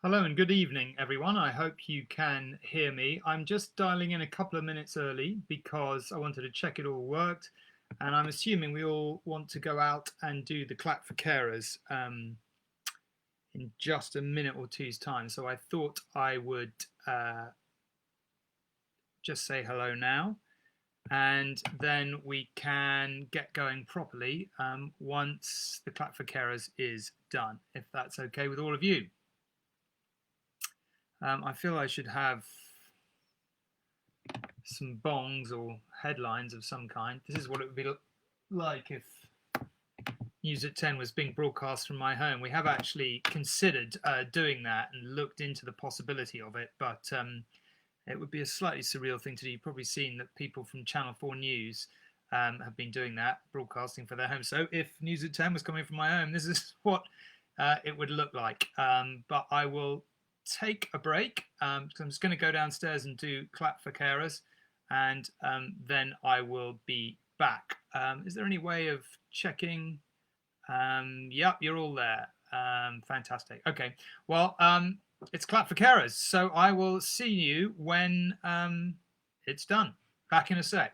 Hello and good evening, everyone. I hope you can hear me. I'm just dialing in a couple of minutes early because I wanted to check it all worked. And I'm assuming we all want to go out and do the clap for carers in just a minute or two's time. So I thought I would just say hello now. And then we can get going properly once the clap for carers is done, if that's okay with all of you. I feel I should have some bongs or headlines of some kind. This is what it would be like if News at 10 was being broadcast from my home. We have actually considered doing that and looked into the possibility of it, but it would be a slightly surreal thing to do. You've probably seen that people from Channel 4 News have been doing that, broadcasting for their home. So if News at 10 was coming from my home, this is what it would look like. But I will take a break. I'm just going to go downstairs and do clap for carers, and then I will be back. Is there any way of checking? Yep, you're all there. Fantastic. Okay, well, it's clap for carers, so I will see you when it's done. Back in a sec.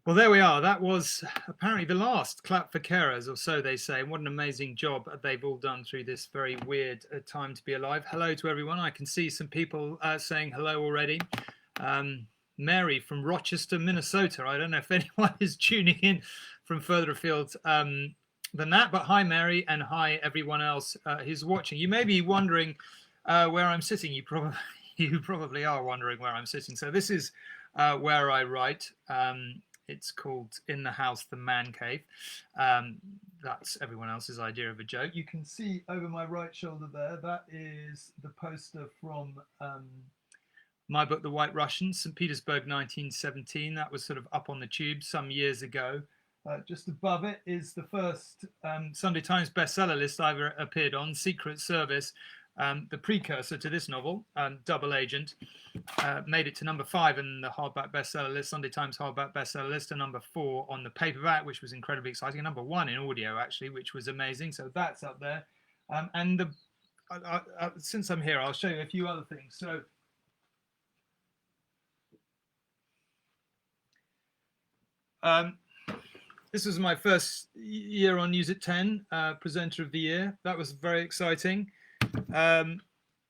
Well, there we are. That was apparently the last clap for carers, or so they say. What an amazing job they've all done through this very weird time to be alive. Hello to everyone. I can see some people saying hello already. Mary from Rochester, Minnesota. I don't know if anyone is tuning in from further afield than that, but hi, Mary, and hi, everyone else who's watching. You may be wondering where I'm sitting. You probably are wondering where I'm sitting. So this is where I write. It's called In the House, the Man Cave. That's everyone else's idea of a joke. You can see over my right shoulder there, that is the poster from my book, The White Russians, St. Petersburg, 1917. That was sort of up on the tube some years ago. Just above it is the first Sunday Times bestseller list I've ever appeared on, Secret Service. The precursor to this novel, Double Agent, made it to number 5 in the hardback bestseller list, Sunday Times hardback bestseller list, and number 4 on the paperback, which was incredibly exciting, and number 1 in audio, actually, which was amazing. So that's up there. And since I'm here, I'll show you a few other things. So this was my first year on News at 10, presenter of the year. That was very exciting.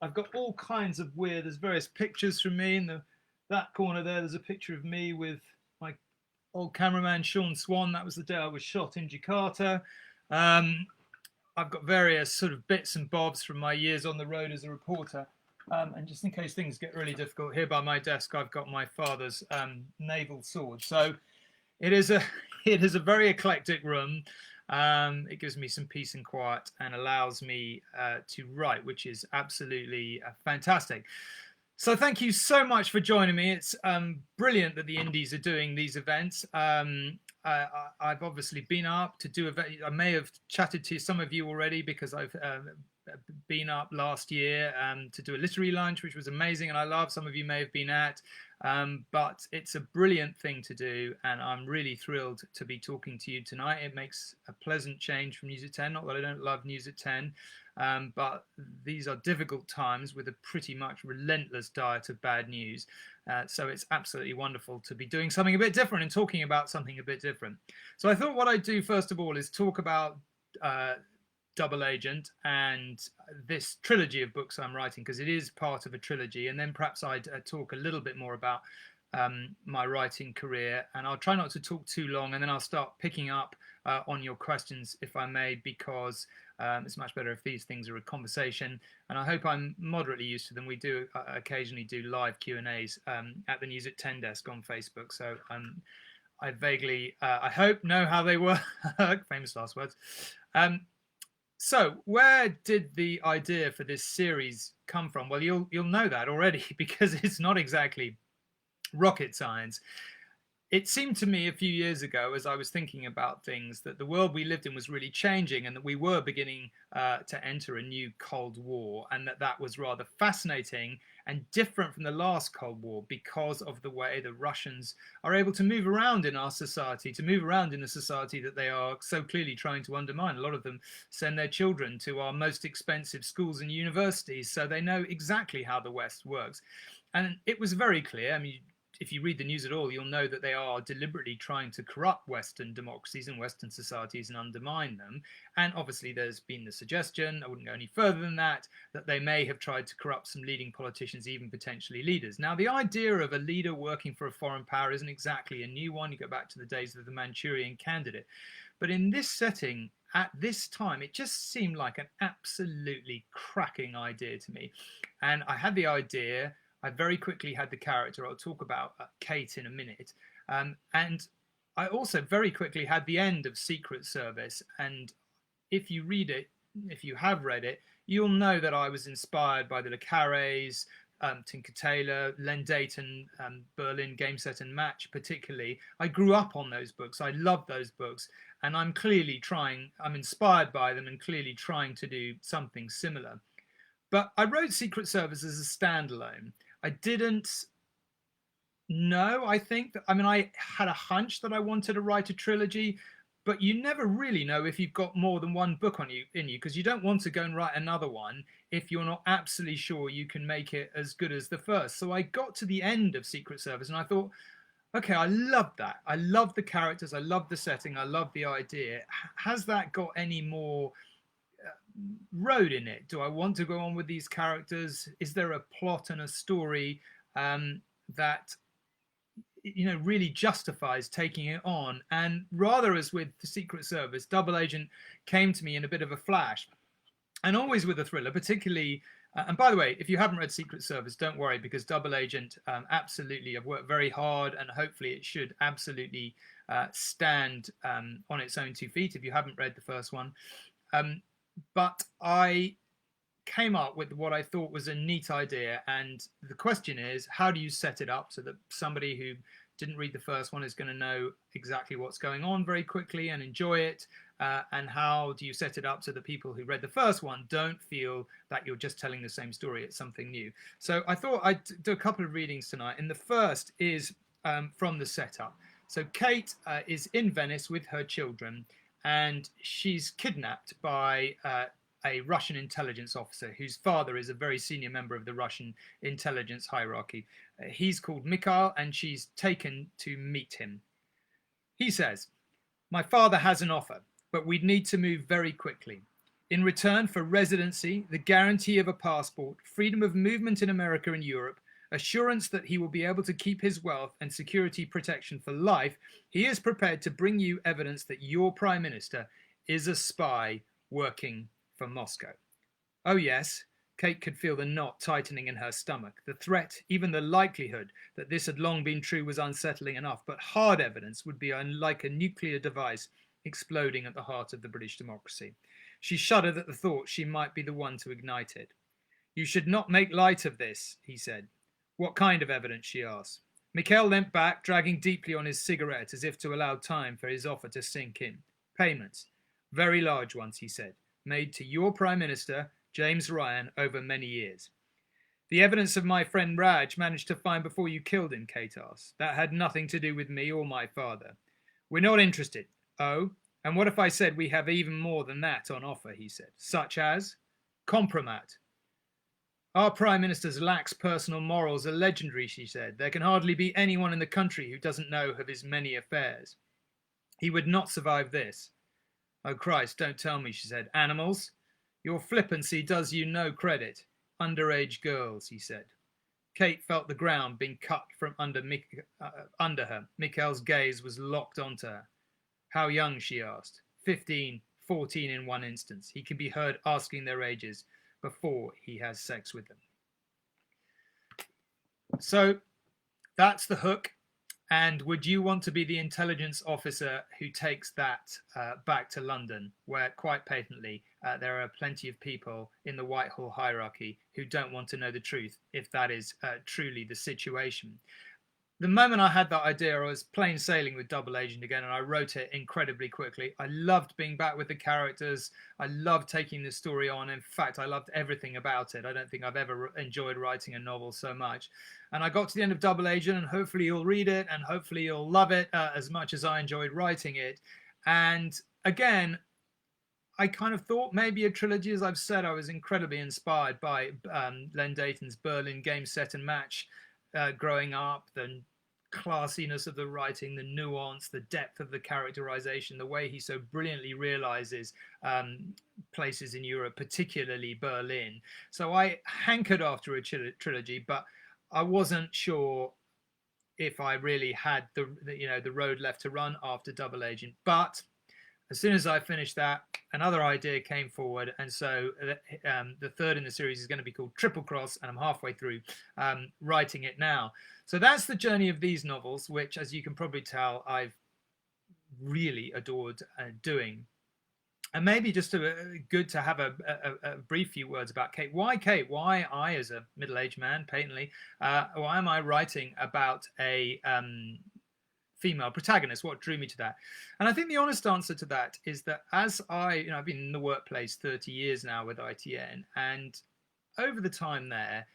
I've got all kinds of weird, there's various pictures from me. In that corner there's a picture of me with my old cameraman Sean Swan. That was the day I was shot in Jakarta. I've got various sort of bits and bobs from my years on the road as a reporter. And just in case things get really difficult, here by my desk I've got my father's naval sword. So it is a very eclectic room. It gives me some peace and quiet and allows me to write, which is absolutely fantastic. So thank you so much for joining me. It's brilliant that the Indies are doing these events. I've obviously been up to do I may have chatted to some of you already because I've been up last year to do a literary lunch, which was amazing, and I love. Some of you may have been at, but it's a brilliant thing to do, and I'm really thrilled to be talking to you tonight. It makes a pleasant change from News at 10. Not that I don't love News at 10, but these are difficult times with a pretty much relentless diet of bad news. So it's absolutely wonderful to be doing something a bit different and talking about something a bit different. So I thought what I'd do first of all is talk about Double Agent and this trilogy of books I'm writing, because it is part of a trilogy, and then perhaps I'd talk a little bit more about my writing career, and I'll try not to talk too long, and then I'll start picking up on your questions if I may, because it's much better if these things are a conversation, and I hope I'm moderately used to them. We do occasionally do live Q&As at the News at 10 desk on Facebook, so I vaguely, I hope, know how they work. Famous last words. So where did the idea for this series come from? Well, you'll know that already because it's not exactly rocket science. It seemed to me a few years ago, as I was thinking about things, that the world we lived in was really changing, and that we were beginning to enter a new Cold War, and that was rather fascinating and different from the last Cold War because of the way the Russians are able to move around in our society, to move around in the society that they are so clearly trying to undermine. A lot of them send their children to our most expensive schools and universities, so they know exactly how the West works. And it was very clear. I mean, if you read the news at all, you'll know that they are deliberately trying to corrupt Western democracies and Western societies and undermine them. And obviously there's been the suggestion, I wouldn't go any further than that they may have tried to corrupt some leading politicians, even potentially leaders. Now, the idea of a leader working for a foreign power isn't exactly a new one. You go back to the days of the Manchurian Candidate. But in this setting, at this time, it just seemed like an absolutely cracking idea to me. And I had the idea. I very quickly had the character. I'll talk about Kate in a minute. And I also very quickly had the end of Secret Service. And if you read it, if you have read it, you'll know that I was inspired by the Le Carrés, Tinker Tailor, Len Dayton, Berlin Game Set and Match particularly. I grew up on those books. I love those books. And I'm inspired by them and clearly trying to do something similar. But I wrote Secret Service as a standalone. I didn't know, I had a hunch that I wanted to write a trilogy, but you never really know if you've got more than one book in you, because you don't want to go and write another one if you're not absolutely sure you can make it as good as the first. So I got to the end of Secret Service and I thought, okay, I love that. I love the characters. I love the setting. I love the idea. Has that got any more road in it? Do I want to go on with these characters? Is there a plot and a story that really justifies taking it on? And rather, as with the Secret Service, Double Agent came to me in a bit of a flash, and always with a thriller, particularly. And by the way, if you haven't read Secret Service, don't worry, because Double Agent, absolutely, I've worked very hard, and hopefully it should absolutely stand on its own 2 feet if you haven't read the first one. But I came up with what I thought was a neat idea. And the question is, how do you set it up so that somebody who didn't read the first one is going to know exactly what's going on very quickly and enjoy it? And how do you set it up so that people who read the first one don't feel that you're just telling the same story, it's something new? So I thought I'd do a couple of readings tonight. And the first is from the setup. So Kate is in Venice with her children, and she's kidnapped by a Russian intelligence officer whose father is a very senior member of the Russian intelligence hierarchy. He's called Mikhail, and she's taken to meet him. He says, "My father has an offer, but we'd need to move very quickly. In return for residency, the guarantee of a passport, freedom of movement in America and Europe, assurance that he will be able to keep his wealth and security protection for life, he is prepared to bring you evidence that your prime minister is a spy working for Moscow." Oh yes, Kate could feel the knot tightening in her stomach. The threat, even the likelihood that this had long been true, was unsettling enough, but hard evidence would be like a nuclear device exploding at the heart of the British democracy. She shuddered at the thought she might be the one to ignite it. "You should not make light of this," he said. "What kind of evidence?" she asked. Mikhail leant back, dragging deeply on his cigarette as if to allow time for his offer to sink in. "Payments. Very large ones," he said, "made to your Prime Minister, James Ryan, over many years." "The evidence of my friend Raj managed to find before you killed him," Kate asked. "That had nothing to do with me or my father." "We're not interested." "Oh? And what if I said we have even more than that on offer?" he said. "Such as?" "Compromat." "Our Prime Minister's lax personal morals are legendary," she said. "There can hardly be anyone in the country who doesn't know of his many affairs. He would not survive this." "Oh, Christ, don't tell me," she said. "Animals? Your flippancy does you no credit. Underage girls," he said. Kate felt the ground being cut from under her. Mikhail's gaze was locked onto her. "How young?" she asked. 15, 14 in one instance. He can be heard asking their ages before he has sex with them. So that's the hook. And would you want to be the intelligence officer who takes that back to London, where quite patently there are plenty of people in the Whitehall hierarchy who don't want to know the truth, if that is truly the situation? The moment I had that idea, I was plain sailing with Double Agent again, and I wrote it incredibly quickly. I loved being back with the characters. I loved taking the story on. In fact, I loved everything about it. I don't think I've ever enjoyed writing a novel so much. And I got to the end of Double Agent, and hopefully you'll read it, and hopefully you'll love it as much as I enjoyed writing it. And again, I kind of thought maybe a trilogy. As I've said, I was incredibly inspired by Len Deighton's Berlin Game, Set and Match growing up, the classiness of the writing, the nuance, the depth of the characterization, the way he so brilliantly realizes places in Europe, particularly Berlin. So I hankered after a trilogy, but I wasn't sure if I really had the road left to run after Double Agent. But as soon as I finished that, another idea came forward, and so the third in the series is going to be called Triple Cross, and I'm halfway through writing it now. So that's the journey of these novels, which, as you can probably tell, I've really adored doing. And maybe just good to have a brief few words about Kate. Why Kate? Why I, as a middle-aged man, patently, why am I writing about a female protagonist? What drew me to that? And I think the honest answer to that is that as I've been in the workplace 30 years now with ITN, and over the time there,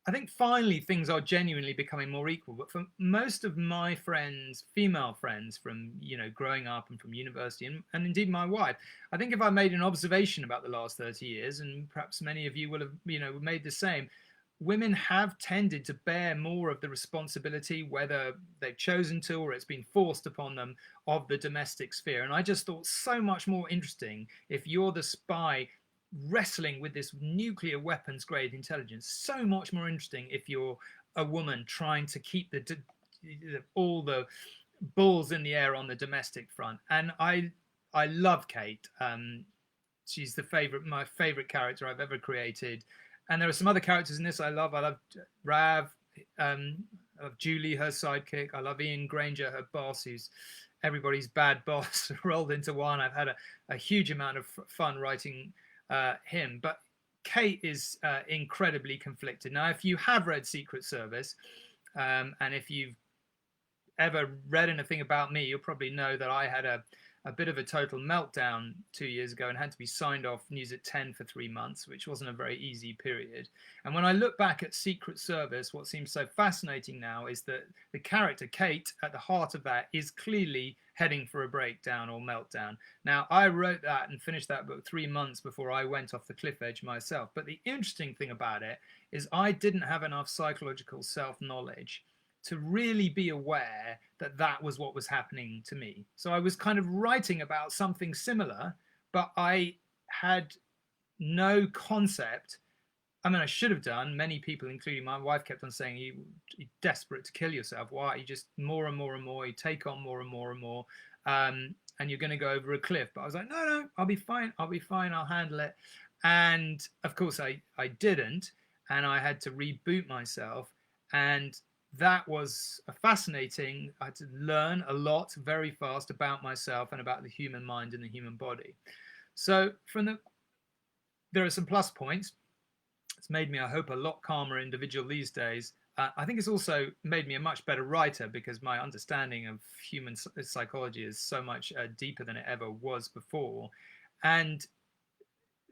I think finally things are genuinely becoming more equal. But for most of my friends, female friends from growing up and from university, and indeed my wife, I think if I made an observation about the last 30 years, and perhaps many of you will have made the same, women have tended to bear more of the responsibility, whether they've chosen to or it's been forced upon them, of the domestic sphere. And I just thought so much more interesting if you're the spy wrestling with this nuclear weapons grade intelligence, so much more interesting if you're a woman trying to keep all the balls in the air on the domestic front. And I love Kate. She's my favorite character I've ever created. And there are some other characters in this I love. I love Rav, I love Julie, her sidekick. I love Ian Granger, her boss, who's everybody's bad boss rolled into one. I've had a huge amount of fun writing him. But Kate is incredibly conflicted. Now, if you have read Secret Service, and if you've ever read anything about me, you'll probably know that I had a bit of a total meltdown 2 years ago and had to be signed off News at 10 for 3 months, which wasn't a very easy period. And when I look back at Secret Service, what seems so fascinating now is that the character Kate, at the heart of that, is clearly heading for a breakdown or meltdown. Now, I wrote that and finished that book 3 months before I went off the cliff edge myself. But the interesting thing about it is I didn't have enough psychological self-knowledge to really be aware that that was what was happening to me. So I was kind of writing about something similar, but I had no concept. I mean, I should have done. Many people, including my wife, kept on saying, you're desperate to kill yourself. Why? You just more and more and more, you take on more and more and more, and you're going to go over a cliff. But I was like, no, I'll be fine. I'll handle it. And of course I didn't. And I had to reboot myself. And that was fascinating. I had to learn a lot very fast about myself and about the human mind and the human body. So there are some plus points. It's made me, I hope, a lot calmer individual these days. I think it's also made me a much better writer because my understanding of human psychology is so much deeper than it ever was before. And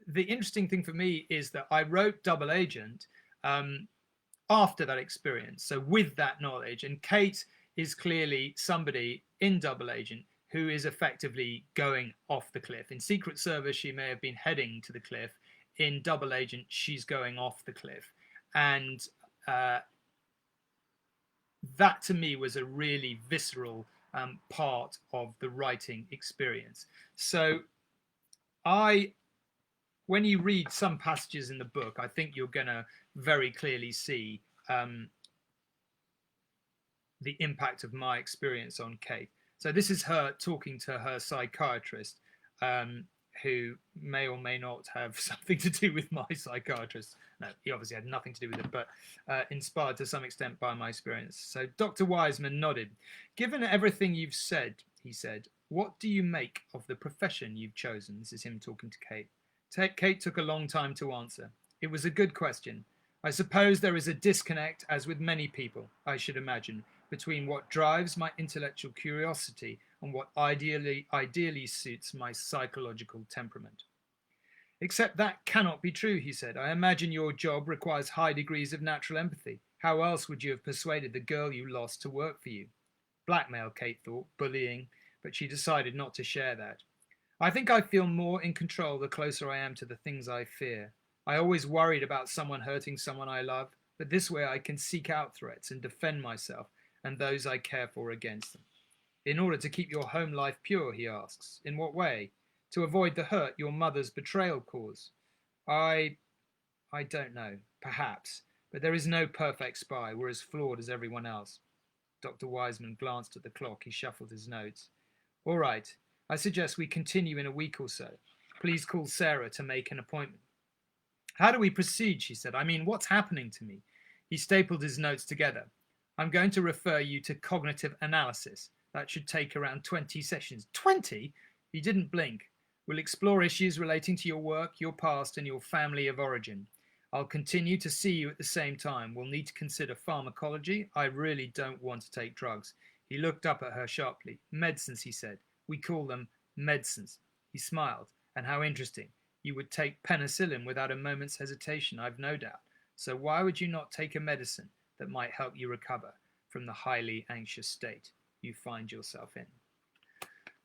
the interesting thing for me is that I wrote Double Agent after that experience. So with that knowledge, and Kate is clearly somebody in Double Agent who is effectively going off the cliff. In Secret Service, she may have been heading to the cliff. In Double Agent, she's going off the cliff. And that to me was a really visceral part of the writing experience. So when you read some passages in the book, I think you're going to very clearly see the impact of my experience on Kate. So this is her talking to her psychiatrist, who may or may not have something to do with my psychiatrist. No, he obviously had nothing to do with it, but inspired to some extent by my experience. So Dr. Wiseman nodded. Given everything you've said, he said, what do you make of the profession you've chosen? This is him talking to Kate. Kate took a long time to answer. It was a good question. I suppose there is a disconnect, as with many people, I should imagine, between what drives my intellectual curiosity and what ideally suits my psychological temperament. Except that cannot be true, he said. I imagine your job requires high degrees of natural empathy. How else would you have persuaded the girl you lost to work for you? Blackmail, Kate thought, bullying, but she decided not to share that. I think I feel more in control the closer I am to the things I fear. I always worried about someone hurting someone I love, but this way I can seek out threats and defend myself and those I care for against them. In order to keep your home life pure, he asks. In what way? To avoid the hurt your mother's betrayal caused. I don't know, perhaps, but there is no perfect spy. We're as flawed as everyone else. Dr. Wiseman glanced at the clock. He shuffled his notes. All right, I suggest we continue in a week or so. Please call Sarah to make an appointment. How do we proceed, she said. I mean, what's happening to me? He stapled his notes together. I'm going to refer you to cognitive analysis. That should take around 20 sessions. 20? He didn't blink. We'll explore issues relating to your work, your past, and your family of origin. I'll continue to see you at the same time. We'll need to consider pharmacology. I really don't want to take drugs. He looked up at her sharply. Medicines, he said. We call them medicines. He smiled. And how interesting. You would take penicillin without a moment's hesitation, I've no doubt. So why would you not take a medicine that might help you recover from the highly anxious state you find yourself in?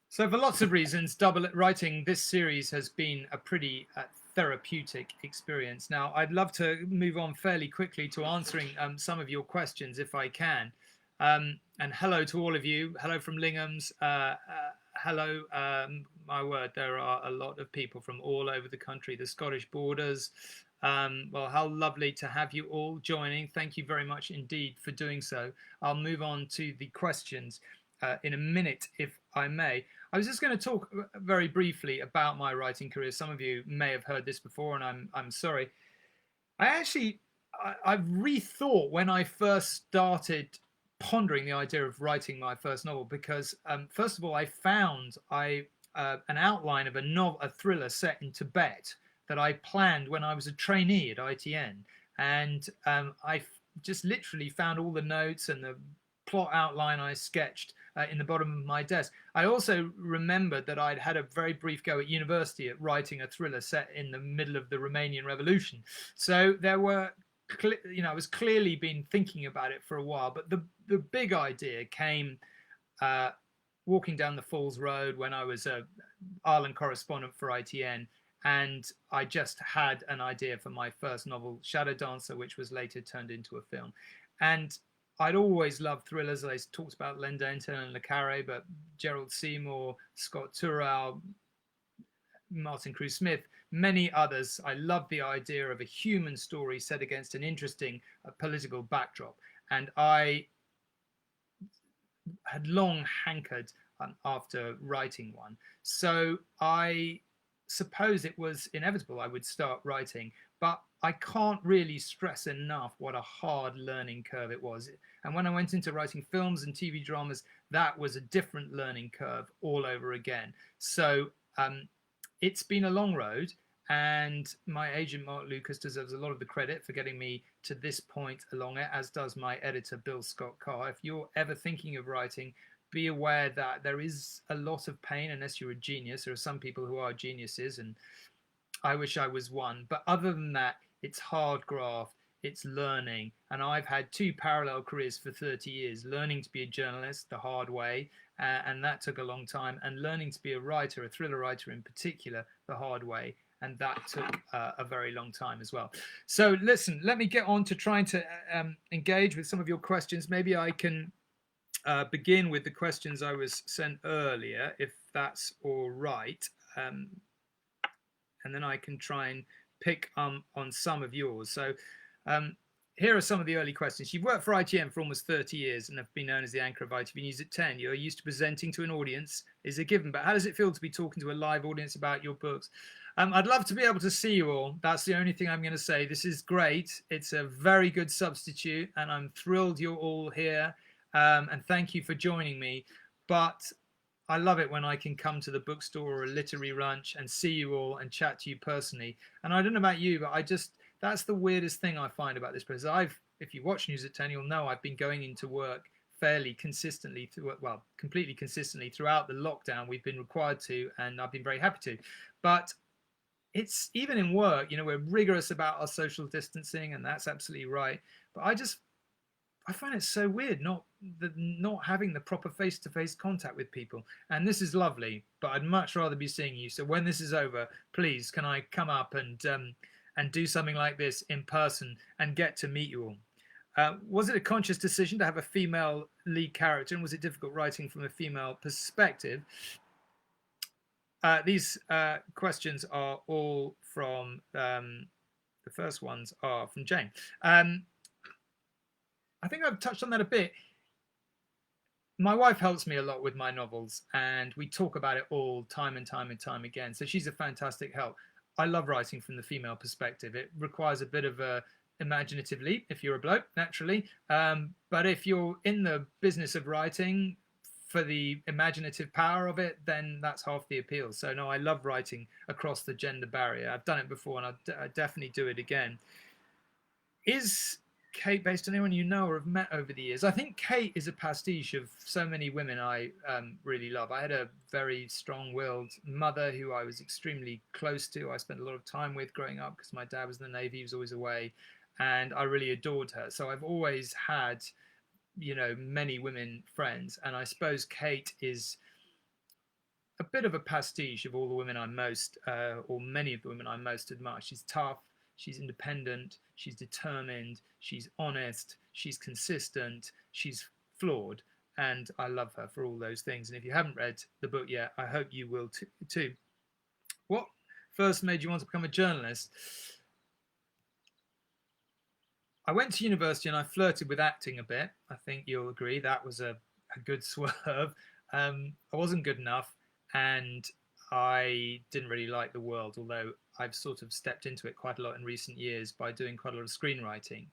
So for lots of reasons, writing this series has been a pretty therapeutic experience. Now, I'd love to move on fairly quickly to answering some of your questions if I can. And hello to all of you. Hello from Lingham's. Hello, my word, there are a lot of people from all over the country, the Scottish borders. Well, how lovely to have you all joining. Thank you very much indeed for doing so. I'll move on to the questions in a minute, if I may. I was just going to talk very briefly about my writing career. Some of you may have heard this before, and I'm sorry. I've rethought when I first started pondering the idea of writing my first novel, because first of all, I found an outline of a thriller set in Tibet that I planned when I was a trainee at ITN, and I just literally found all the notes and the plot outline I sketched in the bottom of my desk. I also remembered that I'd had a very brief go at university at writing a thriller set in the middle of the Romanian Revolution. So there were, I was clearly been thinking about it for a while, but the big idea came walking down the Falls Road when I was a Ireland correspondent for ITN, and I just had an idea for my first novel, Shadow Dancer, which was later turned into a film. And I'd always loved thrillers. I talked about Len Denton and Le Carre, but Gerald Seymour, Scott Turow, Martin Cruz Smith, many others. I loved the idea of a human story set against an interesting political backdrop. And I had long hankered after writing one. So I suppose it was inevitable I would start writing, but I can't really stress enough what a hard learning curve it was. And when I went into writing films and TV dramas, that was a different learning curve all over again. So it's been a long road, and my agent Mark Lucas deserves a lot of the credit for getting me to this point along it, as does my editor Bill Scott Carr. If you're ever thinking of writing, be aware that there is a lot of pain unless you're a genius. There are some people who are geniuses, and I wish I was one. But other than that, it's hard graft, it's learning. And I've had two parallel careers for 30 years, learning to be a journalist the hard way, and that took a long time, and learning to be a writer, a thriller writer in particular, the hard way. And that took a very long time as well. So listen, let me get on to trying to engage with some of your questions. Maybe I can begin with the questions I was sent earlier, if that's all right. And then I can try and pick on some of yours. So here are some of the early questions. You've worked for ITN for almost 30 years and have been known as the anchor of ITV News at 10. You're used to presenting to an audience, is a given. But how does it feel to be talking to a live audience about your books? I'd love to be able to see you all. That's the only thing I'm going to say. This is great. It's a very good substitute, and I'm thrilled you're all here. And thank you for joining me. But I love it when I can come to the bookstore or a literary lunch and see you all and chat to you personally. And I don't know about you, but that's the weirdest thing I find about this process. If you watch News at 10, you'll know I've been going into work fairly consistently, completely consistently throughout the lockdown. We've been required to, and I've been very happy to. But it's even in work, we're rigorous about our social distancing, and that's absolutely right. But I find it so weird not having the proper face-to-face contact with people. And this is lovely, but I'd much rather be seeing you. So when this is over, please, can I come up and do something like this in person and get to meet you all? Was it a conscious decision to have a female lead character, and was it difficult writing from a female perspective? These questions are all from, the first ones are from Jane. I think I've touched on that a bit. My wife helps me a lot with my novels, and we talk about it all time and time and time again. So she's a fantastic help. I love writing from the female perspective. It requires a bit of a imaginative leap if you're a bloke, naturally. But if you're in the business of writing for the imaginative power of it, then that's half the appeal. So no, I love writing across the gender barrier. I've done it before, and I definitely do it again. Is Kate based on anyone you know or have met over the years? I think Kate is a pastiche of so many women I really love. I had a very strong-willed mother who I was extremely close to. I spent a lot of time with growing up because my dad was in the Navy, he was always away, and I really adored her. So I've always had, many women friends, and I suppose Kate is a bit of a pastiche of all the women I most, or many of the women I most admire. She's tough, she's independent, she's determined, she's honest, she's consistent, she's flawed, and I love her for all those things. And if you haven't read the book yet, I hope you will too. What first made you want to become a journalist? I went to university and I flirted with acting a bit. I think you'll agree that was a good swerve. I wasn't good enough, and I didn't really like the world, although I've sort of stepped into it quite a lot in recent years by doing quite a lot of screenwriting.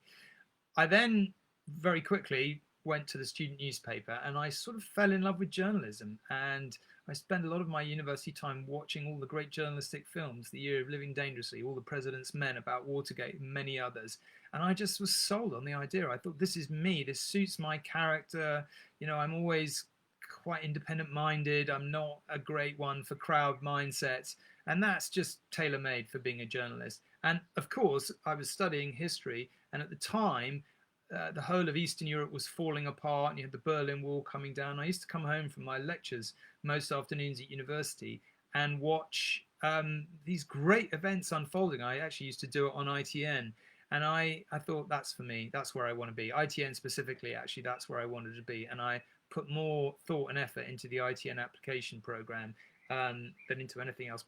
I then very quickly went to the student newspaper, and I sort of fell in love with journalism, and I spent a lot of my university time watching all the great journalistic films, The Year of Living Dangerously, All the President's Men, about Watergate, and many others. And I just was sold on the idea. I thought, this is me, this suits my character. I'm always quite independent-minded. I'm not a great one for crowd mindsets. And that's just tailor-made for being a journalist. And of course, I was studying history, and at the time, the whole of Eastern Europe was falling apart, and you had the Berlin Wall coming down. I used to come home from my lectures most afternoons at university and watch these great events unfolding. I actually used to do it on ITN, and I thought, that's for me. That's where I want to be. ITN specifically, actually, that's where I wanted to be. And I put more thought and effort into the ITN application program than into anything else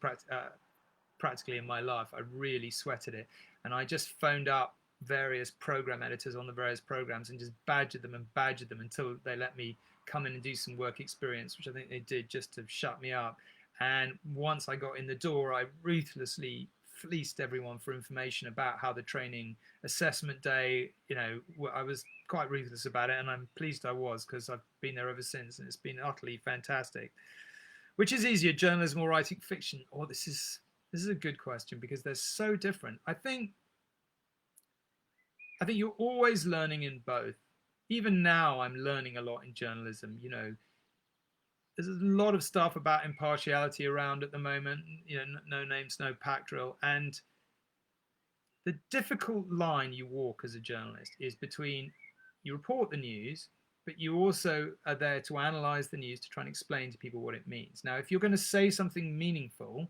practically in my life. I really sweated it, and I just phoned up various program editors on the various programs and just badgered them until they let me come in and do some work experience, which I think they did just to shut me up. And once I got in the door, I ruthlessly fleeced everyone for information about how the training assessment day, I was quite ruthless about it, and I'm pleased I was, because I've been there ever since, and it's been utterly fantastic. Which is easier, journalism or writing fiction? Oh, this is a good question, because they're so different. I think you're always learning in both. Even now, I'm learning a lot in journalism. There's a lot of stuff about impartiality around at the moment. No names, no pack drill, and the difficult line you walk as a journalist is between you report the news, but you also are there to analyze the news to try and explain to people what it means. Now, if you're going to say something meaningful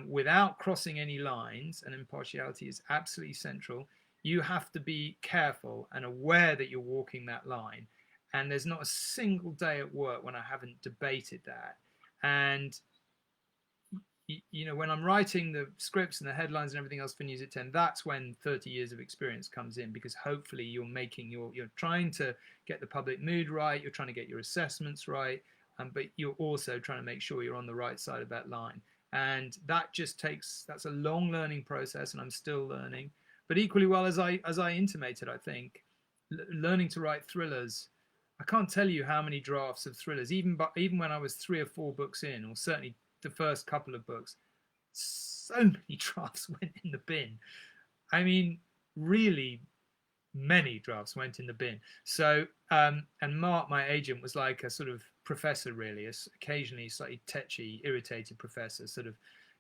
without crossing any lines, and impartiality is absolutely central, you have to be careful and aware that you're walking that line. And there's not a single day at work when I haven't debated that. And when I'm writing the scripts and the headlines and everything else for News at 10, that's when 30 years of experience comes in, because hopefully you're trying to get the public mood right, you're trying to get your assessments right, but you're also trying to make sure you're on the right side of that line. And that's a long learning process, and I'm still learning. But equally well, as I intimated, I think learning to write thrillers, I can't tell you how many drafts of thrillers, even when I was 3 or 4 books in, or certainly the first couple of books, so many drafts went in the bin. I mean, really many drafts went in the bin. So, and Mark, my agent, was like a sort of professor, really, occasionally slightly tetchy, irritated professor, sort of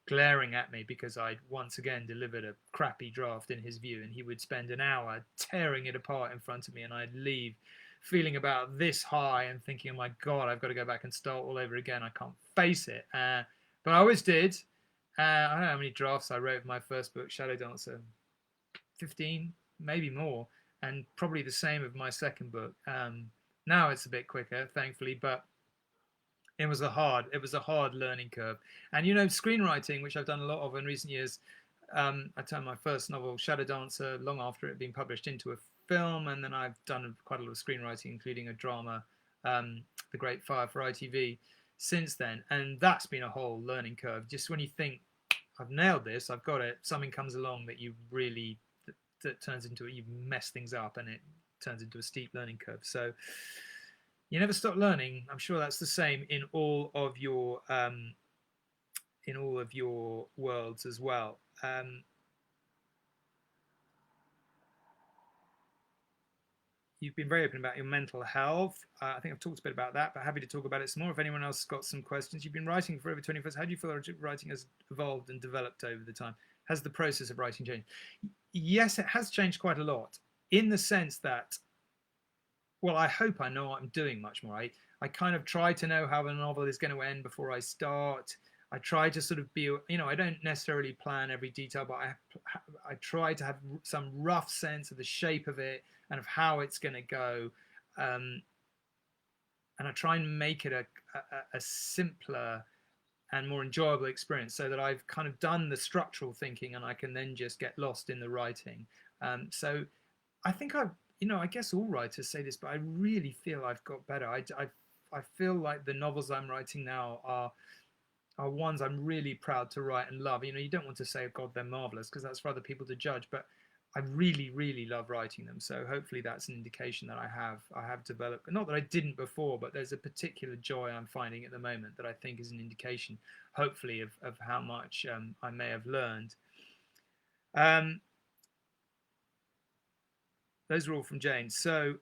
glaring at me because I'd once again delivered a crappy draft in his view, and he would spend an hour tearing it apart in front of me, and I'd leave feeling about this high and thinking, oh my God, I've got to go back and start all over again. I can't face it. But I always did. I don't know how many drafts I wrote for my first book, Shadow Dancer. 15, maybe more. And probably the same of my second book. Now it's a bit quicker, thankfully, but it was a hard learning curve. And screenwriting, which I've done a lot of in recent years, I turned my first novel, Shadow Dancer, long after it had been published, into a film, and then I've done quite a lot of screenwriting, including a drama, The Great Fire, for ITV since then. And that's been a whole learning curve. Just when you think, I've nailed this, I've got it, something comes along that you really, that turns into it, you mess things up, and it turns into a steep learning curve. So you never stop learning. I'm sure that's the same in all of your worlds as well. You've been very open about your mental health. I think I've talked a bit about that, but happy to talk about it some more if anyone else has got some questions. You've been writing for over 20 years. How do you feel writing has evolved and developed over the time? Has the process of writing changed? Yes, it has changed quite a lot, in the sense that, well, I hope I know what I'm doing much more. I kind of try to know how a novel is going to end before I start. I try to sort of be, I don't necessarily plan every detail, but I try to have some rough sense of the shape of it and of how it's going to go. And I try and make it a simpler and more enjoyable experience, so that I've kind of done the structural thinking and I can then just get lost in the writing. So I think I guess all writers say this, but I really feel I've got better. I feel like the novels I'm writing now are ones I'm really proud to write and love. You don't want to say, oh God, they're marvelous, because that's for other people to judge, but I really, really love writing them. So hopefully that's an indication that I have developed, not that I didn't before, but there's a particular joy I'm finding at the moment that I think is an indication, hopefully, of how much I may have learned. Those are all from Jane. So,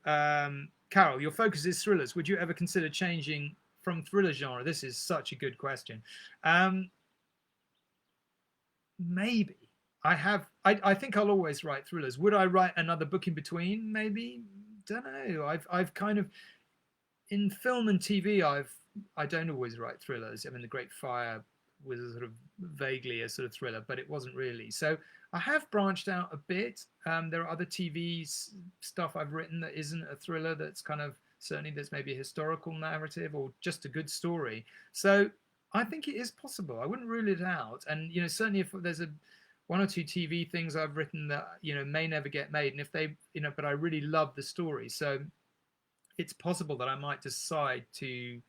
Carol, your focus is thrillers. Would you ever consider changing from thriller genre? This is such a good question. Maybe. I think I'll always write thrillers. Would I write another book in between? Maybe. Don't know. I've kind of, in film and TV, I don't always write thrillers. I mean, The Great Fire was a sort of vaguely a sort of thriller, but it wasn't really. So I have branched out a bit. There are other TV stuff I've written that isn't a thriller, that's kind of, certainly there's maybe a historical narrative or just a good story. So I think it is possible. I wouldn't rule it out. And, certainly if there's one or two TV things I've written that, may never get made, and if they, but I really love the story. So it's possible that I might decide to,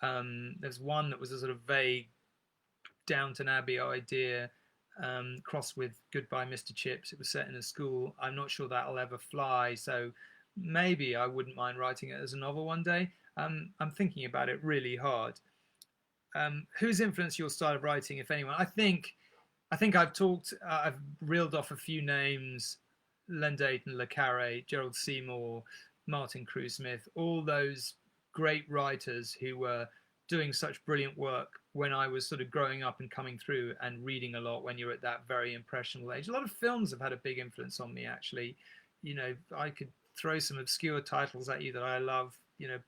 there's one that was a sort of vague Downton Abbey idea crossed with Goodbye Mr. Chips. It was set in a school. I'm not sure that'll ever fly, so maybe I wouldn't mind writing it as a novel one day. I'm thinking about it really hard. Who's influenced your style of writing, if anyone? I think I've reeled off a few names: Len Deighton, Le Carre, Gerald Seymour, Martin Crewe-Smith, all those great writers who were doing such brilliant work when I was sort of growing up and coming through and reading a lot when you're at that very impressionable age. A lot of films have had a big influence on me, actually. I could throw some obscure titles at you that I love.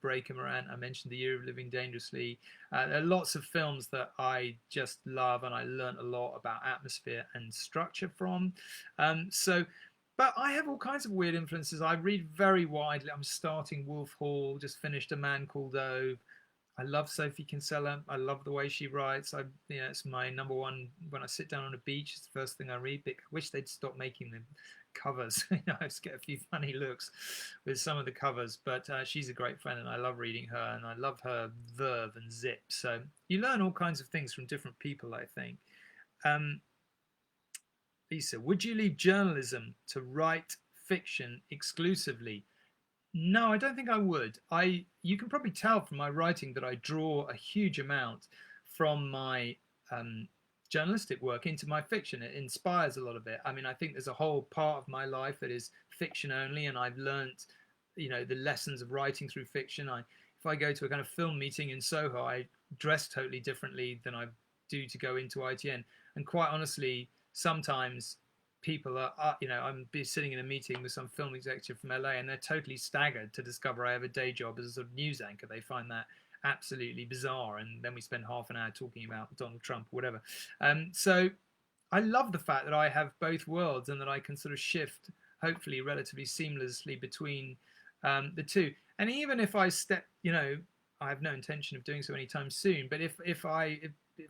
Breaker Morant, I mentioned The Year of Living Dangerously. There are lots of films that I just love, and I learned a lot about atmosphere and structure from. But I have all kinds of weird influences. I read very widely. I'm starting Wolf Hall, just finished A Man Called Ove. I love Sophie Kinsella. I love the way she writes. It's my number one when I sit down on a beach. It's the first thing I read. I wish they'd stop making them covers. I just get a few funny looks with some of the covers, but she's a great friend and I love reading her, and I love her verve and zip. So you learn all kinds of things from different people, I think. Lisa, would you leave journalism to write fiction exclusively? No, I don't think I would. You can probably tell from my writing that I draw a huge amount from my journalistic work into my fiction. It inspires a lot of it. I mean, I think there's a whole part of my life that is fiction only, and I've learnt, the lessons of writing through fiction. If I go to a kind of film meeting in Soho, I dress totally differently than I do to go into ITN. And quite honestly, sometimes people I'm sitting in a meeting with some film executive from LA, and they're totally staggered to discover I have a day job as a sort of news anchor. They find that absolutely bizarre, and then we spend half an hour talking about Donald Trump or whatever. So I love the fact that I have both worlds, and that I can sort of shift, hopefully relatively seamlessly, between the two. And even if I step, I have no intention of doing so anytime soon, but if for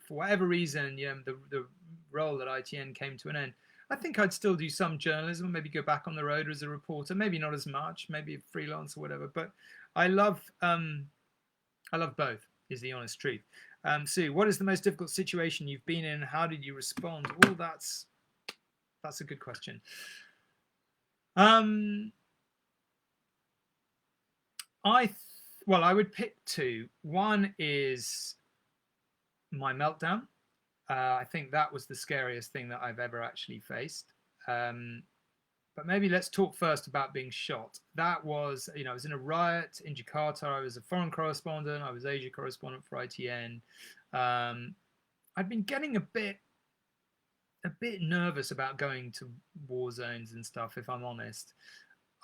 whatever reason the role at ITN came to an end, I think I'd still do some journalism, maybe go back on the road as a reporter, maybe not as much, maybe freelance or whatever. But I love both, is the honest truth. Sue, what is the most difficult situation you've been in? How did you respond? Oh, that's a good question. I would pick two. One is my meltdown. I think that was the scariest thing that I've ever actually faced. But maybe let's talk first about being shot. That was, I was in a riot in Jakarta. I was a foreign correspondent. I was Asia correspondent for ITN. I'd been getting a bit nervous about going to war zones and stuff, if I'm honest.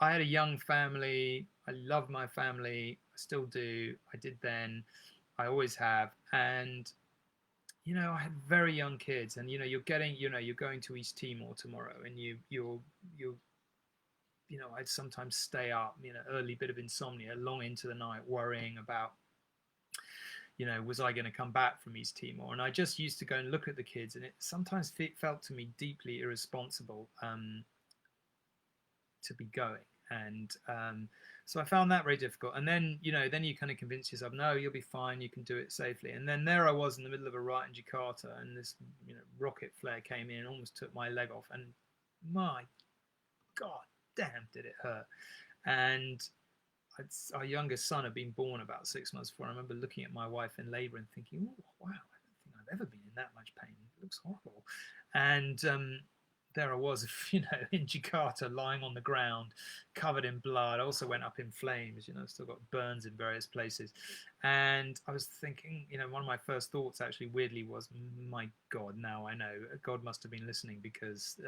I had a young family. I love my family. I still do. I did then. I always have. And I had very young kids, and you're going to East Timor tomorrow, and I'd sometimes stay up, early bit of insomnia, long into the night, worrying about, was I going to come back from East Timor? And I just used to go and look at the kids, and it sometimes felt to me deeply irresponsible to be going. And so I found that very difficult. And then, then you kind of convince yourself, no, you'll be fine, you can do it safely. And then there I was in the middle of a riot in Jakarta, and this, rocket flare came in and almost took my leg off. And my God, damn, did it hurt. And our youngest son had been born about 6 months before. I remember looking at my wife in labor and thinking, oh, wow, I don't think I've ever been in that much pain. It looks horrible. And there I was, in Jakarta, lying on the ground, covered in blood. I also went up in flames, still got burns in various places. And I was thinking, one of my first thoughts actually weirdly was, my God, now I know. God must have been listening, because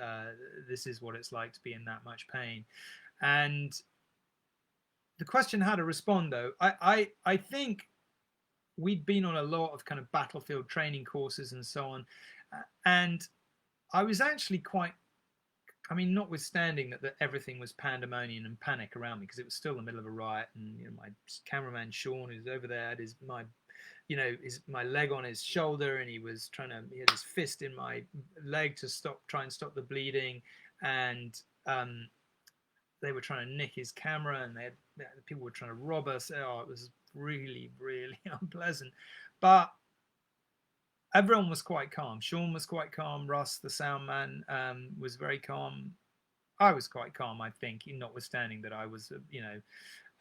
this is what it's like to be in that much pain. And the question how to respond, though, I think we'd been on a lot of kind of battlefield training courses and so on. And I was actually notwithstanding that everything was pandemonium and panic around me, because it was still the middle of a riot, and my cameraman Sean, who's over there, had my leg on his shoulder, and he had his fist in my leg to try and stop the bleeding, and they were trying to nick his camera, and people were trying to rob us. Oh, it was really, really unpleasant. But everyone was quite calm. Sean was quite calm. Russ, the sound man, was very calm. I was quite calm, I think, notwithstanding that I was,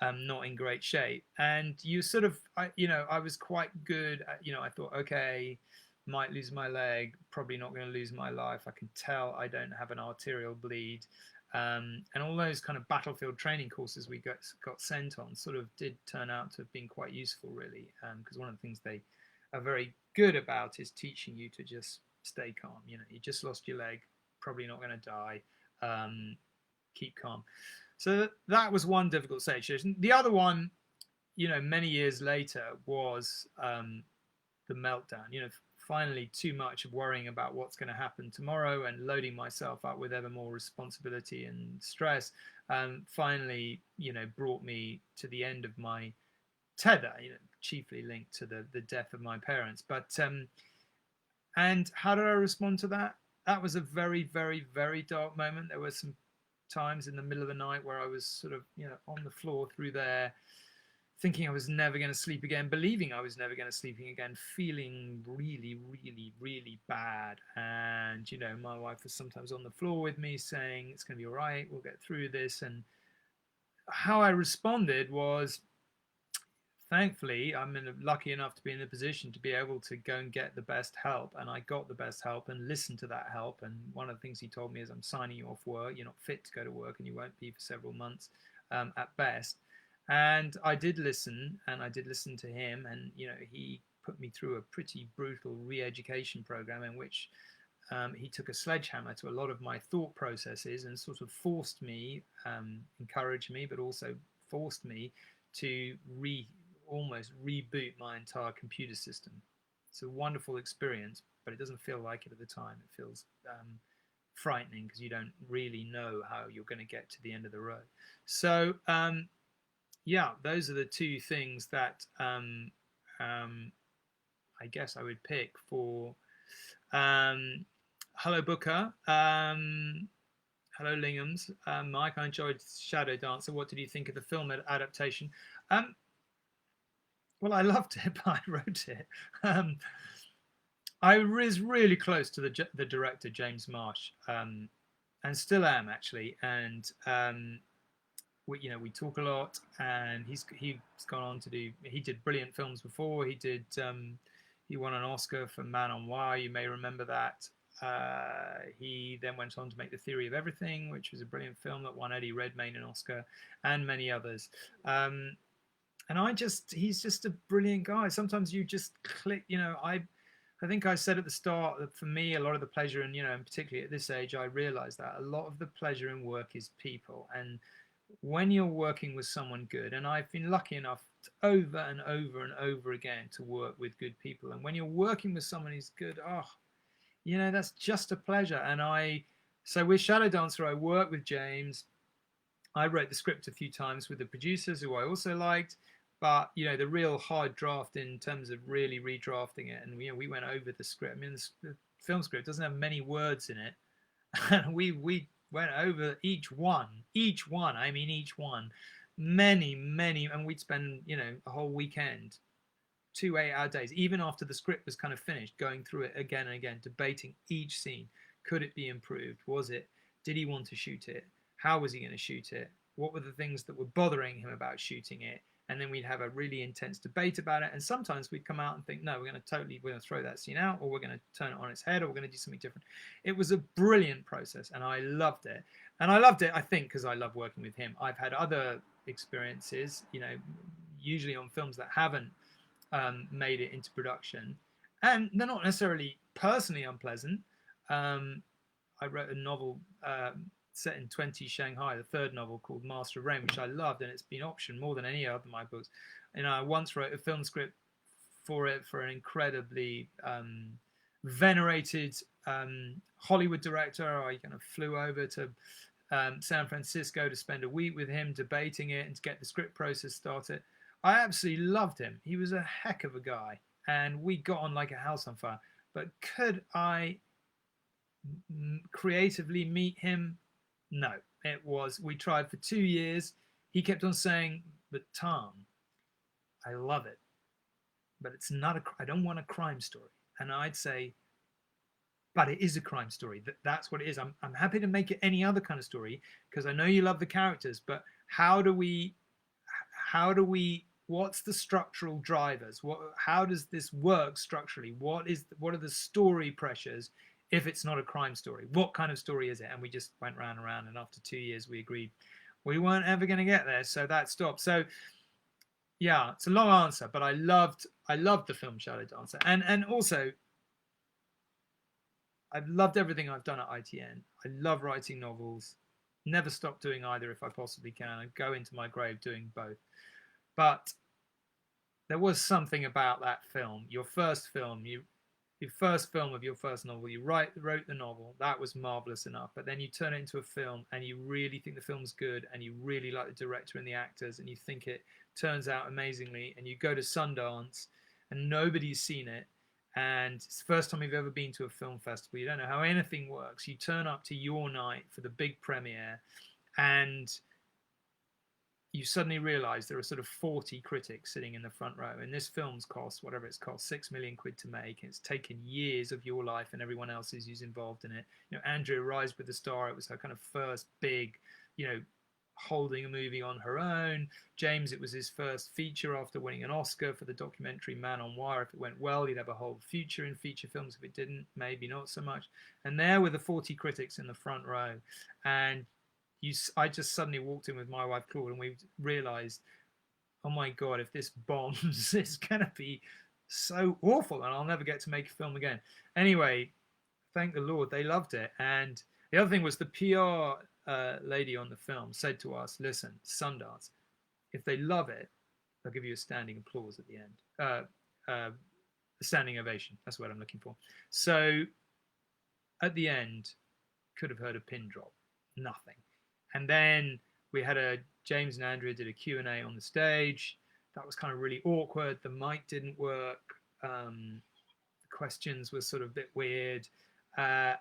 not in great shape. And you sort of, I was quite good at, I thought, okay, might lose my leg, probably not going to lose my life. I can tell I don't have an arterial bleed. And all those kind of battlefield training courses we got sent on sort of did turn out to have been quite useful, really, because one of the things they are very good about is teaching you to just stay calm. You just lost your leg, probably not going to die. Keep calm. So that was one difficult situation. The other one, many years later, was the meltdown. Finally too much of worrying about what's going to happen tomorrow and loading myself up with ever more responsibility and stress, finally, brought me to the end of my tether, chiefly linked to the death of my parents. But and how did I respond to that? That was a very, very, very dark moment. There were some times in the middle of the night where I was sort of, on the floor through there, thinking I was never going to sleep again, believing I was never going to sleep again, feeling really, really, really bad. And, my wife was sometimes on the floor with me saying, it's going to be all right, we'll get through this. And how I responded was, thankfully, I'm lucky enough to be in a position to be able to go and get the best help. And I got the best help and listened to that help. And one of the things he told me is, I'm signing you off work. You're not fit to go to work and you won't be for several months at best. And I did listen, and I did listen to him. And, he put me through a pretty brutal re-education program in which he took a sledgehammer to a lot of my thought processes and sort of forced me, encouraged me, but also forced me to almost reboot my entire computer system. It's a wonderful experience, but it doesn't feel like it at the time. It feels frightening because you don't really know how you're going to get to the end of the road. So yeah, those are the two things that I guess I would pick for hello Booker, hello Linghams, Mike. I enjoyed Shadow Dancer. What did you think of the film adaptation? Well, I loved it, but I wrote it. I was really close to the director, James Marsh, and still am, actually. And we talk a lot, and he's gone on to he did brilliant films before. He won an Oscar for Man on Wire. You may remember that. He then went on to make The Theory of Everything, which was a brilliant film that won Eddie Redmayne an Oscar, and many others. And he's just a brilliant guy. Sometimes you just click, I think I said at the start that for me, a lot of the pleasure, and, and particularly at this age, I realized that a lot of the pleasure in work is people. And when you're working with someone good, and I've been lucky enough to over and over and over again to work with good people. And when you're working with someone who's good, that's just a pleasure. And so with Shadow Dancer, I worked with James. I wrote the script a few times with the producers who I also liked. But, the real hard draft in terms of really redrafting it, and we went over the script. I mean, the film script doesn't have many words in it, and we went over each one, many, and we'd spend, a whole weekend, 2 8-hour days, even after the script was kind of finished, going through it again and again, debating each scene. Could it be improved? Did he want to shoot it? How was he going to shoot it? What were the things that were bothering him about shooting it? And then we'd have a really intense debate about it. And sometimes we'd come out and think, no, we're going to throw that scene out, or we're going to turn it on its head, or we're going to do something different. It was a brilliant process, and I loved it. And I loved it, I think, because I love working with him. I've had other experiences, usually on films that haven't made it into production. And they're not necessarily personally unpleasant. I wrote a novel set in 20 Shanghai, the third novel, called Master of Rain, which I loved, and it's been optioned more than any other of my books. And I once wrote a film script for it for an incredibly venerated Hollywood director. I kind of flew over to San Francisco to spend a week with him debating it and to get the script process started. I absolutely loved him. He was a heck of a guy, and we got on like a house on fire. But could I creatively meet him? No. We tried for 2 years. He kept on saying, but Tom, I love it, but it's not I don't want a crime story. And I'd say, but it is a crime story. That's what it is. I'm happy to make it any other kind of story because I know you love the characters, but how do we what's the structural drivers? How does this work structurally? What are the story pressures if it's not a crime story? What kind of story is it? And we just went round and round, and after 2 years we agreed we weren't ever going to get there, so that stopped. So yeah, it's a long answer, but I loved the film Shadow Dancer, and also I've loved everything I've done at ITN. I love writing novels. Never stop doing either if I possibly can. I go into my grave doing both. But there was something about that film, your first film, your first film of your first novel. You wrote the novel. That was marvelous enough. But then you turn it into a film, and you really think the film's good, and you really like the director and the actors, and you think it turns out amazingly. And you go to Sundance, and nobody's seen it, and it's the first time you've ever been to a film festival. You don't know how anything works. You turn up to your night for the big premiere, and you suddenly realize there are sort of 40 critics sitting in the front row, and this film's cost whatever it's cost, 6 million quid to make, and it's taken years of your life and everyone else's who's involved in it. Andrea Rise with the Star, it was her kind of first big, holding a movie on her own. James, it was his first feature after winning an Oscar for the documentary Man on Wire. If it went well, he'd have a whole future in feature films. If it didn't, maybe not so much. And there were the 40 critics in the front row, and I just suddenly walked in with my wife Claude, and we realized, oh my God, if this bombs, it's gonna be so awful, and I'll never get to make a film again. Anyway, thank the Lord, they loved it. And the other thing was the PR lady on the film said to us, listen, Sundance, if they love it, they'll give you a standing applause at the end. A standing ovation, that's what I'm looking for. So at the end, could have heard a pin drop, nothing. And then we had James and Andrea did a Q&A on the stage. That was kind of really awkward. The mic didn't work. The questions were sort of a bit weird. And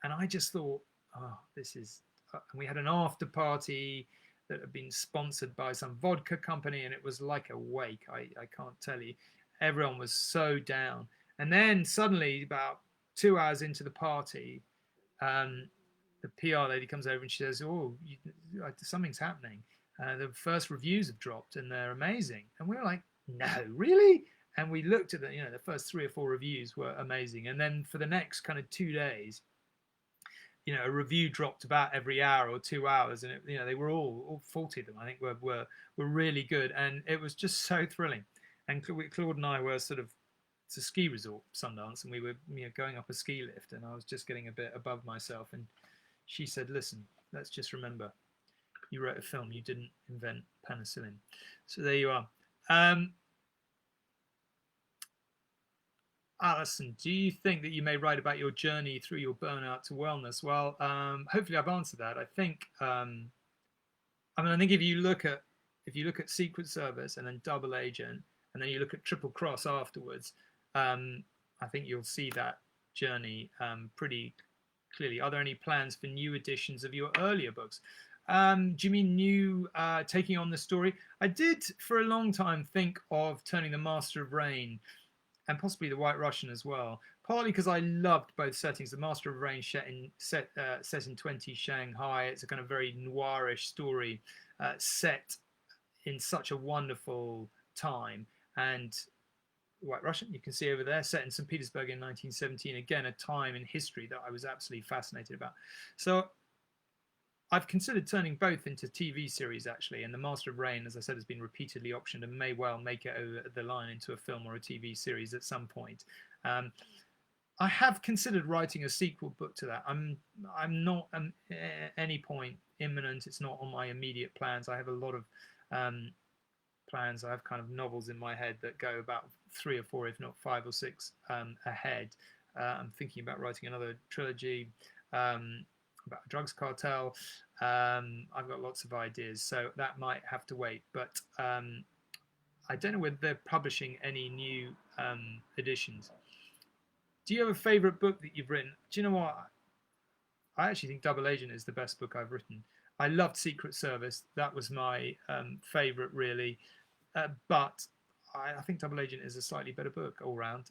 I just thought, oh, this is... and we had an after party that had been sponsored by some vodka company, and it was like a wake. I can't tell you. Everyone was so down. And then suddenly, about 2 hours into the party, the PR lady comes over and she says, oh, something's happening. The first reviews have dropped and they're amazing. And we were like, no, really? And we looked at the first 3 or 4 reviews were amazing. And then for the next kind of 2 days, a review dropped about every hour or 2 hours. And, they were all 40 of them, I think, were really good. And it was just so thrilling. And Claude and I were sort of, it's a ski resort, Sundance, and we were going up a ski lift, and I was just getting a bit above myself. And she said, listen, let's just remember, you wrote a film, you didn't invent penicillin. So there you are. Alison, do you think that you may write about your journey through your burnout to wellness? Well, hopefully I've answered that. I think, I think if you look at Secret Service and then Double Agent, and then you look at Triple Cross afterwards, I think you'll see that journey pretty clearly. Are there any plans for new editions of your earlier books? Do you mean new, taking on the story? I did for a long time think of turning The Master of Rain and possibly The White Russian as well, partly because I loved both settings. The Master of Rain set in 20 Shanghai. It's a kind of very noirish story set in such a wonderful time. And White Russian, you can see over there, set in St. Petersburg in 1917, again, a time in history that I was absolutely fascinated about. So I've considered turning both into TV series, actually, and The Master of Rain, as I said, has been repeatedly optioned and may well make it over the line into a film or a TV series at some point. I have considered writing a sequel book to that. I'm not at any point imminent. It's not on my immediate plans. I have a lot of plans. I have kind of novels in my head that go about 3 or 4, if not 5 or 6 ahead. I'm thinking about writing another trilogy about a drugs cartel. I've got lots of ideas, so that might have to wait. But I don't know whether they're publishing any new editions. Do you have a favourite book that you've written? Do you know what? I actually think Double Agent is the best book I've written. I loved Secret Service. That was my favourite, really. But I think Double Agent is a slightly better book all round.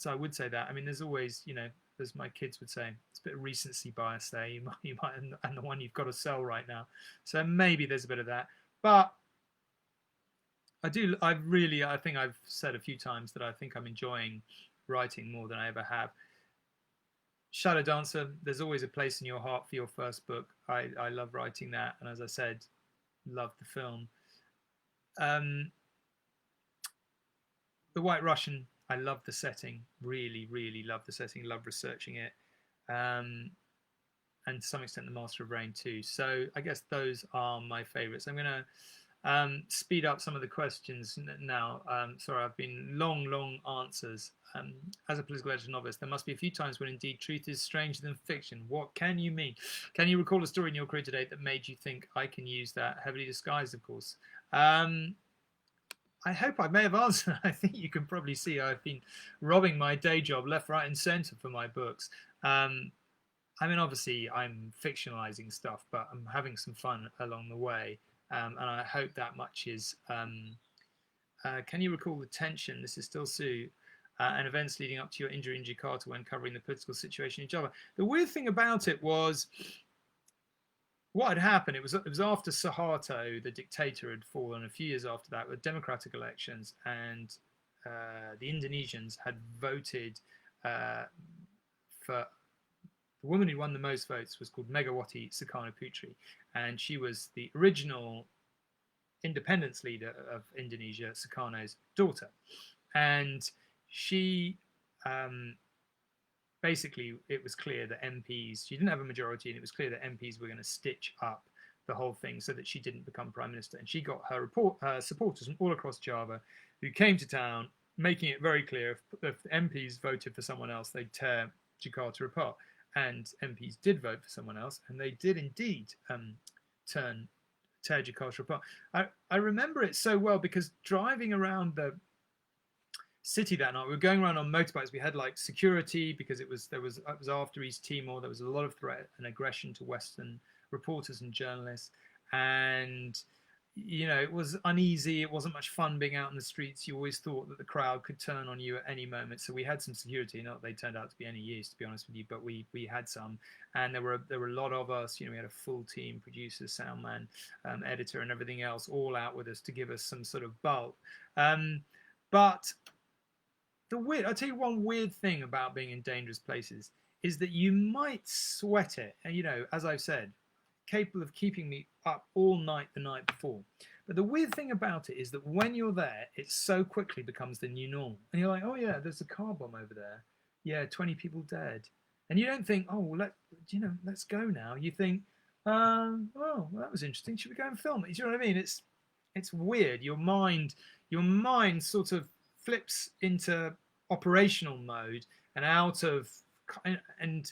So I would say that. I mean, there's always, you know, as my kids would say, it's a bit of recency bias there. You might, and the one you've got to sell right now. So maybe there's a bit of that. But I think I've said a few times that I think I'm enjoying writing more than I ever have. Shadow Dancer, there's always a place in your heart for your first book. I love writing that, and as I said, love the film. The White Russian, I love the setting, really, really love the setting, love researching it, and to some extent the Master of Rain too. So I guess those are my favourites. I'm going to speed up some of the questions now. Sorry, I've been long answers. As a political editor novelist, there must be a few times when indeed truth is stranger than fiction. What can you mean? Can you recall a story in your career to date that made you think I can use that? Heavily disguised, of course. I hope I may have answered. I think you can probably see I've been robbing my day job left, right, and centre for my books. I mean, obviously, I'm fictionalizing stuff, but I'm having some fun along the way. And I hope that much is. Can you recall the tension? This is still Sue. And events leading up to your injury in Jakarta when covering the political situation in Java. The weird thing about it was what had happened. It was after Suharto, the dictator, had fallen. A few years after that, with democratic elections, and the Indonesians had voted for the woman who won the most votes was called Megawati Sukarno Putri, and she was the original independence leader of Indonesia, Sukarno's daughter, and she basically, it was clear that MPs, she didn't have a majority, and it was clear that MPs were going to stitch up the whole thing so that she didn't become prime minister. And she got her supporters from all across Java who came to town, making it very clear if MPs voted for someone else, they'd tear Jakarta apart. And MPs did vote for someone else, and they did indeed tear Jakarta apart. I remember it so well because driving around the city that night, we were going around on motorbikes. We had like security because it was after East Timor. There was a lot of threat and aggression to Western reporters and journalists, and you know, it was uneasy. It wasn't much fun being out in the streets. You always thought that the crowd could turn on you at any moment. So we had some security. Not that they turned out to be any use, to be honest with you, but we had some, and there were a lot of us. You know, we had a full team: producer, soundman, editor, and everything else, all out with us to give us some sort of bulk. But I'll tell you one weird thing about being in dangerous places is that you might sweat it. And, you know, as I've said, capable of keeping me up all night the night before. But the weird thing about it is that when you're there, it so quickly becomes the new normal. And you're like, oh yeah, there's a car bomb over there. Yeah, 20 people dead. And you don't think, oh, let's go now. You think, oh, well, that was interesting. Should we go and film it? Do you know what I mean? It's weird. Your mind sort of flips into operational mode and out of, and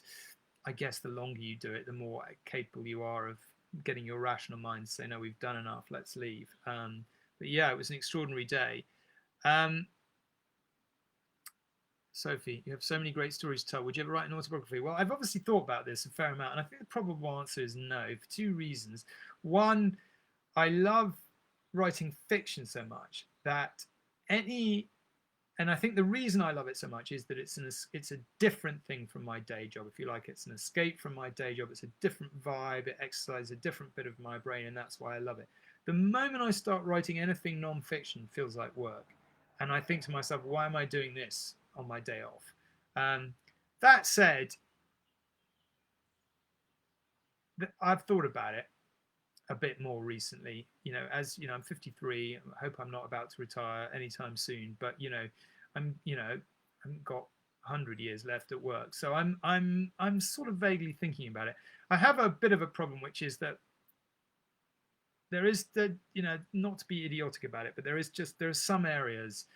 I guess the longer you do it, the more capable you are of getting your rational mind to say, no, we've done enough, let's leave. But yeah, it was an extraordinary day. Sophie, you have so many great stories to tell. Would you ever write an autobiography? Well, I've obviously thought about this a fair amount, and I think the probable answer is no, for two reasons. One, I love writing fiction so much that and I think the reason I love it so much is that it's a different thing from my day job, if you like. It's an escape from my day job. It's a different vibe. It exercises a different bit of my brain, and that's why I love it. The moment I start writing anything non-fiction, feels like work. And I think to myself, why am I doing this on my day off? That said, I've thought about it a bit more recently. You know, as you know, I'm 53. I hope I'm not about to retire anytime soon. But you know, I've got 100 years left at work, so I'm sort of vaguely thinking about it. I have a bit of a problem, which is that there is not to be idiotic about it, but there are some areas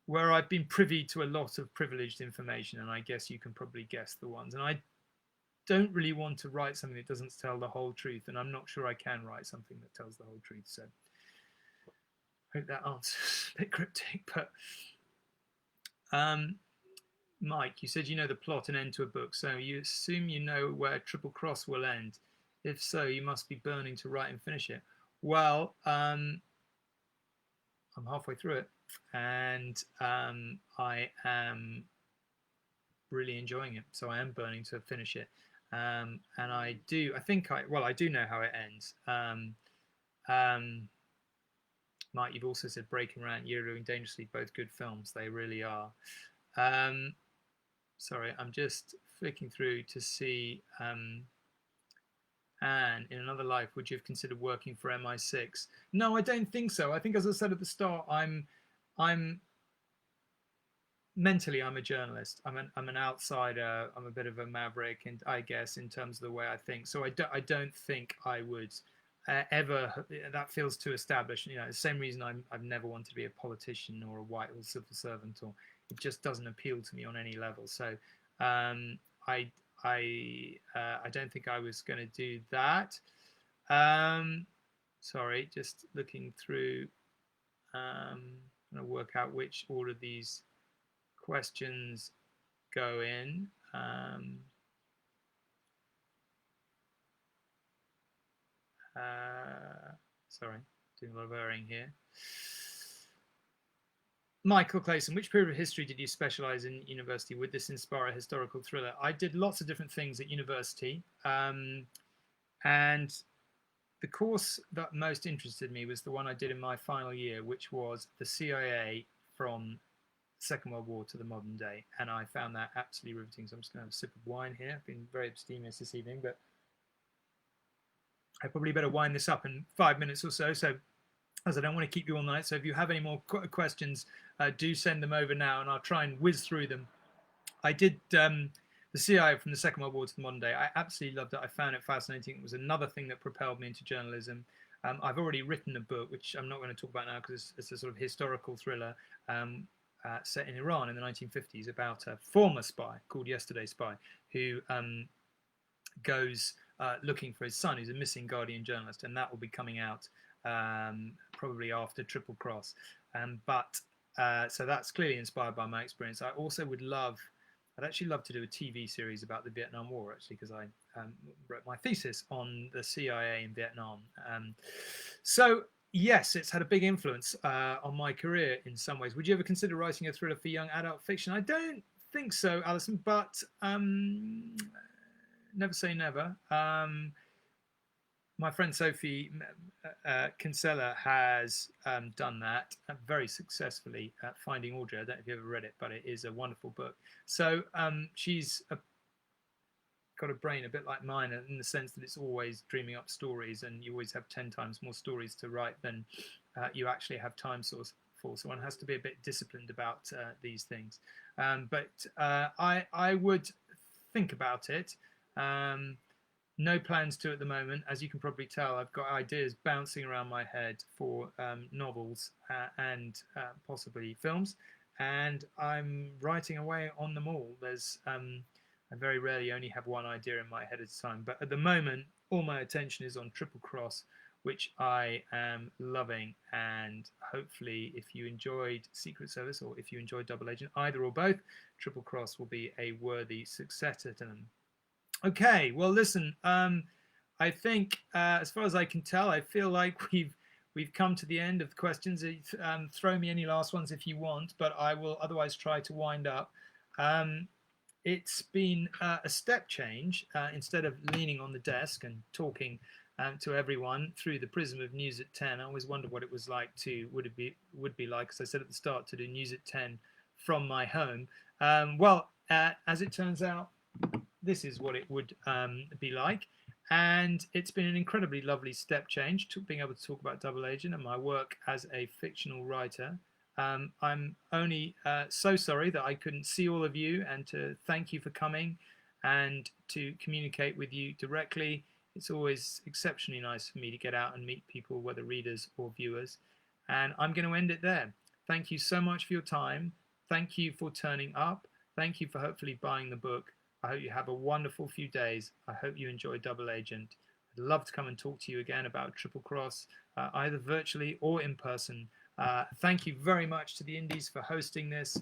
where I've been privy to a lot of privileged information, and I guess you can probably guess the ones. And I don't really want to write something that doesn't tell the whole truth, and I'm not sure I can write something that tells the whole truth. So I hope that answer's a bit cryptic, but Mike, you said you know the plot and end to a book, so you assume you know where Triple Cross will end. If so, you must be burning to write and finish it. Well, I'm halfway through it, and I am really enjoying it. So I am burning to finish it. And I do know how it ends. Mike, you've also said Breaking Rank, You're Doing Dangerously, both good films. They really are. Sorry, I'm just flicking through to see. And in another life, would you have considered working for MI6? No, I don't think so. I think, as I said at the start, I'm mentally, I'm a journalist. I'm an outsider. I'm a bit of a maverick, and I guess in terms of the way I think. So I don't think I would ever. That feels too established. You know, the same reason I've never wanted to be a politician or a Whitehall civil servant, or it just doesn't appeal to me on any level. So I I don't think I was going to do that. Sorry, just looking through. I'm going to work out which order these questions go in. Sorry, doing a lot of erring here. Michael Clayson, which period of history did you specialize in university? Would this inspire a historical thriller? I did lots of different things at university. And the course that most interested me was the one I did in my final year, which was the CIA from the Second World War to the modern day. And I found that absolutely riveting. So I'm just going to have a sip of wine here. I've been very abstemious this evening, but I probably better wind this up in 5 minutes or so. So as I don't want to keep you all night, so if you have any more questions, do send them over now, and I'll try and whiz through them. I did the CIA from the Second World War to the modern day. I absolutely loved it. I found it fascinating. It was another thing that propelled me into journalism. I've already written a book, which I'm not going to talk about now because it's a sort of historical thriller set in Iran in the 1950s about a former spy called Yesterday Spy who goes looking for his son, who's a missing Guardian journalist, and that will be coming out probably after Triple Cross. So that's clearly inspired by my experience. I also I'd actually love to do a TV series about the Vietnam War, actually, because I wrote my thesis on the CIA in Vietnam. So yes, it's had a big influence on my career in some ways. Would you ever consider writing a thriller for young adult fiction? I don't think so, Alison, but never say never. My friend Sophie Kinsella has done that very successfully at Finding Audrey. I don't know if you've ever read it, but it is a wonderful book. So she's got a brain a bit like mine in the sense that it's always dreaming up stories, and you always have 10 times more stories to write than you actually have time source for. So one has to be a bit disciplined about these things. But I would think about it. No plans to at the moment. As you can probably tell, I've got ideas bouncing around my head for novels and possibly films, and I'm writing away on them all. I very rarely only have one idea in my head at a time, but at the moment, all my attention is on Triple Cross, which I am loving, and hopefully if you enjoyed Secret Service or if you enjoyed Double Agent, either or both, Triple Cross will be a worthy successor to them. Okay, well, listen, I think as far as I can tell, I feel like we've come to the end of the questions. Throw me any last ones if you want, but I will otherwise try to wind up. It's been a step change. Instead of leaning on the desk and talking to everyone through the prism of News at 10, I always wondered what it was like would be like, as I said at the start, to do News at 10 from my home. Well, as it turns out, this is what it would be like, and it's been an incredibly lovely step change to being able to talk about Double Agent and my work as a fictional writer. I'm only so sorry that I couldn't see all of you and to thank you for coming and to communicate with you directly. It's always exceptionally nice for me to get out and meet people, whether readers or viewers, and I'm going to end it there. Thank you so much for your time. Thank you for turning up. Thank you for hopefully buying the book. I hope you have a wonderful few days. I hope you enjoy Double Agent. I'd love to come and talk to you again about Triple Cross, either virtually or in person. Thank you very much to the Indies for hosting this.